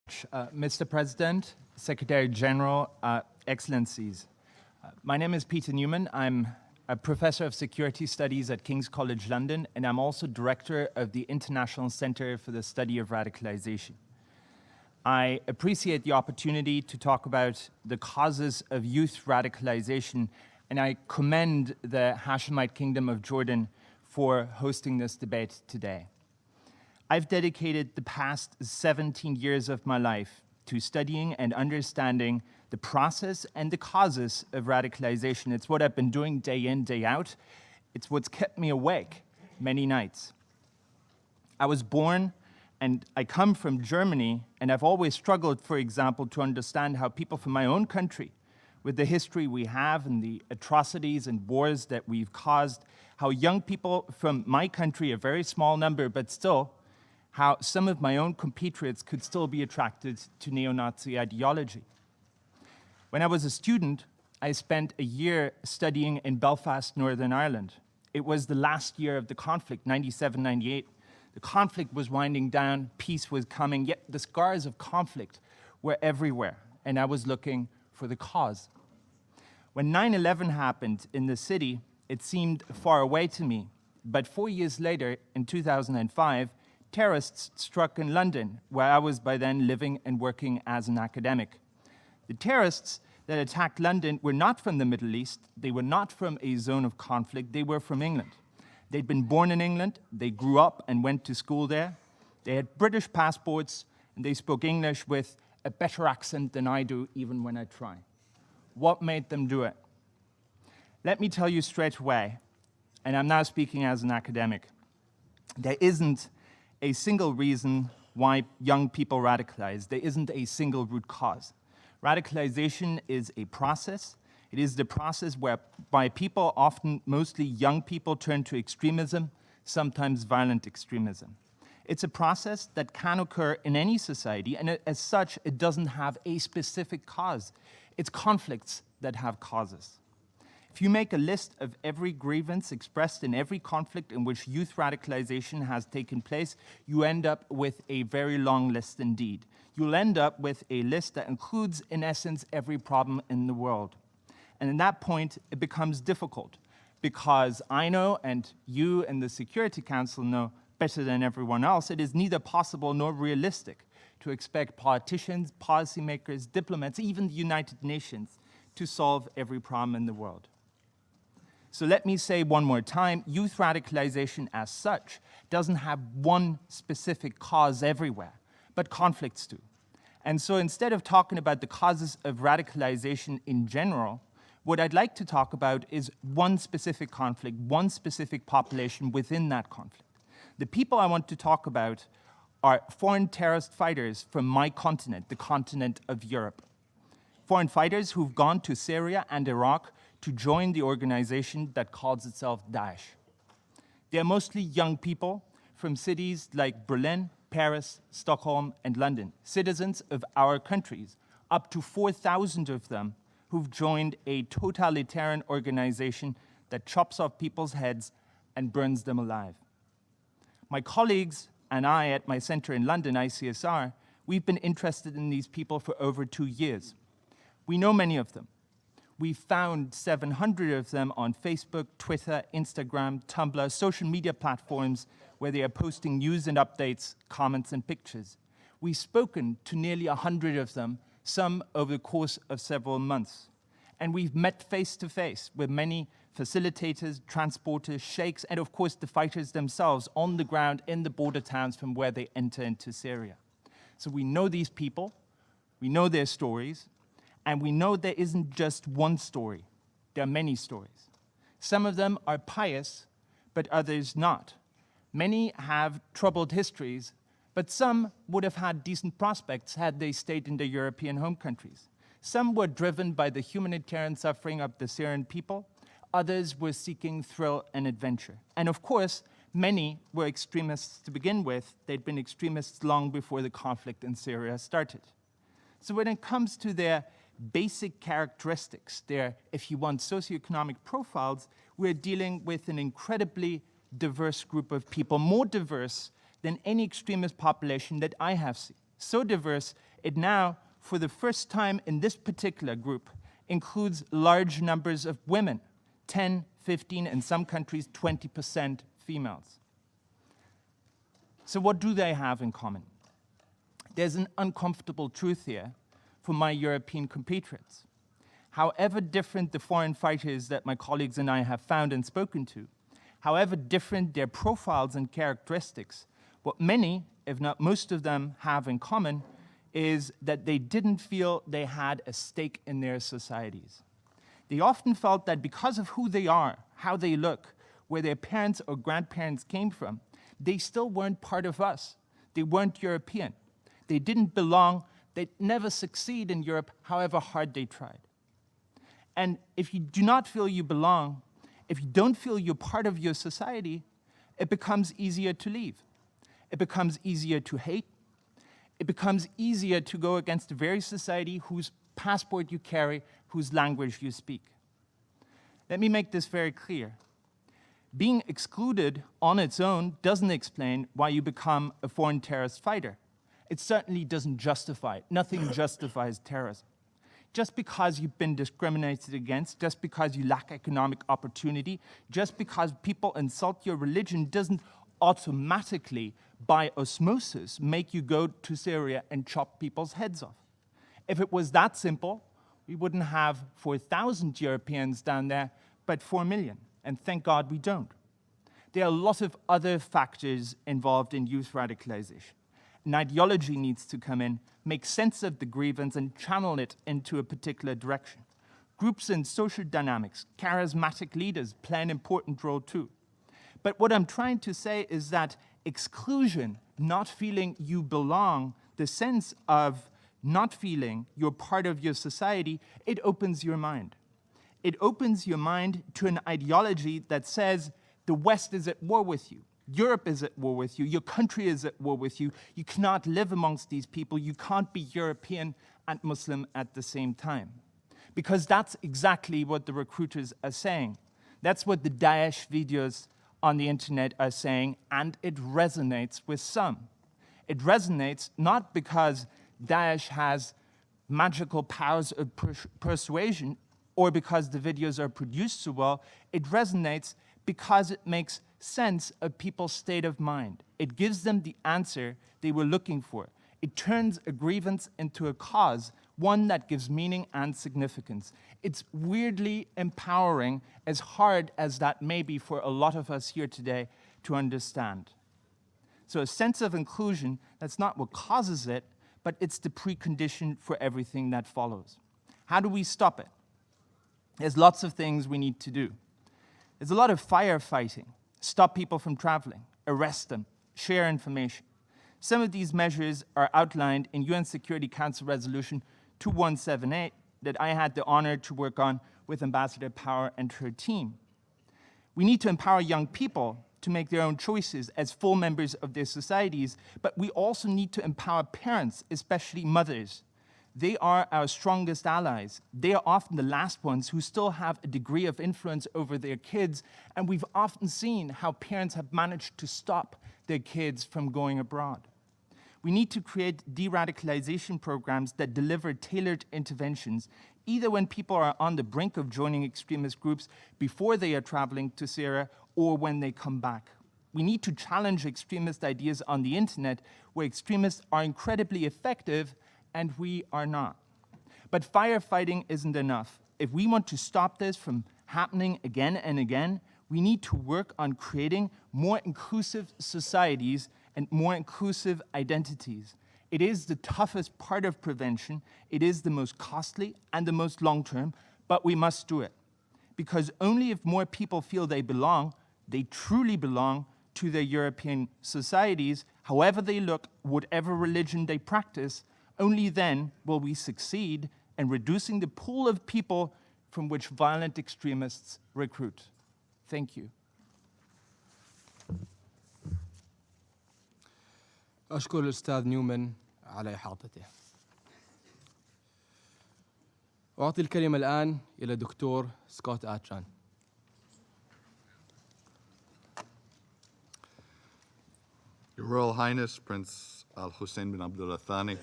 Mr. President, Secretary General, Excellencies. My name is Peter Newmann. I'm a professor of security studies at King's College London, and I'm also director of the International Center for the Study of Radicalization. I appreciate the opportunity to talk about the causes of youth radicalization, and I commend the Hashemite Kingdom of Jordan for hosting this debate today. I've dedicated the past 17 years of my life to studying and understanding the process and the causes of radicalization. It's what I've been doing day in, day out. It's what's kept me awake many nights. I was born and I come from Germany, and I've always struggled, for example, to understand how people from my own country, with the history we have and the atrocities and wars that we've caused, how young people from my country, a very small number, but still, how some of my own compatriots could still be attracted to neo-Nazi ideology. When I was a student, I spent a year studying in Belfast, Northern Ireland. It was the last year of the conflict, 97, 98. The conflict was winding down, peace was coming, yet the scars of conflict were everywhere, and I was looking for the cause. When 9/11 happened in the city, it seemed far away to me, but 4 years later, in 2005, terrorists struck in London, where I was by then living and working as an academic. The terrorists that attacked London were not from the Middle East, they were not from a zone of conflict, they were from England. They'd been born in England, they grew up and went to school there, they had British passports, and they spoke English with a better accent than I do, even when I try. What made them do it? Let me tell you straight away, and I'm now speaking as an academic, there isn't a single reason why young people radicalize. There isn't a single root cause. Radicalization is a process. It is the process whereby people, often mostly young people, turn to extremism, sometimes violent extremism. It's a process that can occur in any society, and as such, it doesn't have a specific cause. It's conflicts that have causes. If you make a list of every grievance expressed in every conflict in which youth radicalization has taken place, you end up with a very long list indeed. You'll end up with a list that includes, in essence, every problem in the world. And at that point, it becomes difficult, because I know, and you and the Security Council know better than everyone else, it is neither possible nor realistic to expect politicians, policymakers, diplomats, even the United Nations, to solve every problem in the world. So let me say one more time, youth radicalization as such doesn't have one specific cause everywhere, but conflicts do. And so instead of talking about the causes of radicalization in general, what I'd like to talk about is one specific conflict, one specific population within that conflict. The people I want to talk about are foreign terrorist fighters from my continent, the continent of Europe. Foreign fighters who've gone to Syria and Iraq to join the organization that calls itself Daesh. They are mostly young people from cities like Berlin, Paris, Stockholm, and London, citizens of our countries, up to 4,000 of them who've joined a totalitarian organization that chops off people's heads and burns them alive. My colleagues and I at my center in London, ICSR, we've been interested in these people for over 2 years. We know many of them. We found 700 of them on Facebook, Twitter, Instagram, Tumblr, social media platforms where they are posting news and updates, comments and pictures. We've spoken to nearly 100 of them, some over the course of several months. And we've met face to face with many facilitators, transporters, sheikhs, and of course the fighters themselves on the ground in the border towns from where they enter into Syria. So we know these people, we know their stories, and we know there isn't just one story. There are many stories. Some of them are pious, but others not. Many have troubled histories, but some would have had decent prospects had they stayed in their European home countries. Some were driven by the humanitarian suffering of the Syrian people. Others were seeking thrill and adventure. And of course, many were extremists to begin with. They'd been extremists long before the conflict in Syria started. So when it comes to their basic characteristics, their, if you want, socioeconomic profiles, we're dealing with an incredibly diverse group of people, more diverse than any extremist population that I have seen. So diverse, It now, for the first time in this particular group, includes large numbers of women, 10, 15, in some countries, 20% females. So what do they have in common? There's an uncomfortable truth here for my European compatriots. However different the foreign fighters that my colleagues and I have found and spoken to, however different their profiles and characteristics, what many, if not most of them, have in common is that they didn't feel they had a stake in their societies. They often felt that because of who they are, how they look, where their parents or grandparents came from, they still weren't part of us. They weren't European. They didn't belong. They'd never succeed in Europe, however hard they tried. And if you do not feel you belong, if you don't feel you're part of your society, it becomes easier to leave. It becomes easier to hate. It becomes easier to go against the very society whose passport you carry, whose language you speak. Let me make this very clear. Being excluded on its own doesn't explain why you become a foreign terrorist fighter. It certainly doesn't justify it. Nothing justifies terrorism. Just because you've been discriminated against, just because you lack economic opportunity, just because people insult your religion doesn't automatically, by osmosis, make you go to Syria and chop people's heads off. If it was that simple, we wouldn't have 4,000 Europeans down there, but 4 million. And thank God we don't. There are a lot of other factors involved in youth radicalization. An ideology needs to come in, make sense of the grievance, and channel it into a particular direction. Groups and social dynamics, charismatic leaders play an important role too. But what I'm trying to say is that exclusion, not feeling you belong, the sense of not feeling you're part of your society, it opens your mind. It opens your mind to an ideology that says the West is at war with you. Europe is at war with you. Your country is at war with you. You cannot live amongst these people. You can't be European and Muslim at the same time. Because that's exactly what the recruiters are saying. That's what the Daesh videos on the internet are saying, and it resonates with some. It resonates not because Daesh has magical powers of persuasion or because the videos are produced so well. It resonates because it makes sense of people's state of mind. It gives them the answer they were looking for. It turns a grievance into a cause, one that gives meaning and significance. It's weirdly empowering, as hard as that may be for a lot of us here today to understand. So a sense of inclusion, that's not what causes it, but it's the precondition for everything that follows. How do we stop it? There's lots of things we need to do. There's a lot of firefighting. Stop people from traveling, arrest them, share information. Some of these measures are outlined in UN Security Council Resolution 2178 that I had the honor to work on with Ambassador Power and her team. We need to empower young people to make their own choices as full members of their societies, but we also need to empower parents, especially mothers. They are our strongest allies. They are often the last ones who still have a degree of influence over their kids, and we've often seen how parents have managed to stop their kids from going abroad. We need to create de-radicalization programs that deliver tailored interventions, either when people are on the brink of joining extremist groups before they are traveling to Syria or when they come back. We need to challenge extremist ideas on the internet where extremists are incredibly effective and we are not. But firefighting isn't enough. If we want to stop this from happening again and again, we need to work on creating more inclusive societies and more inclusive identities. It is the toughest part of prevention. It is the most costly and the most long-term, but we must do it. Because only if more people feel they belong, they truly belong to their European societies, however they look, whatever religion they practice, only then will we succeed in reducing the pool of people from which violent extremists recruit. Thank you. أشكر الأستاذ نيومان على إحاطته. أعطي الكلمة الآن إلى دكتور سكوت آتشان. Your Royal Highness, Prince Al Hussein bin Abdullah Thani,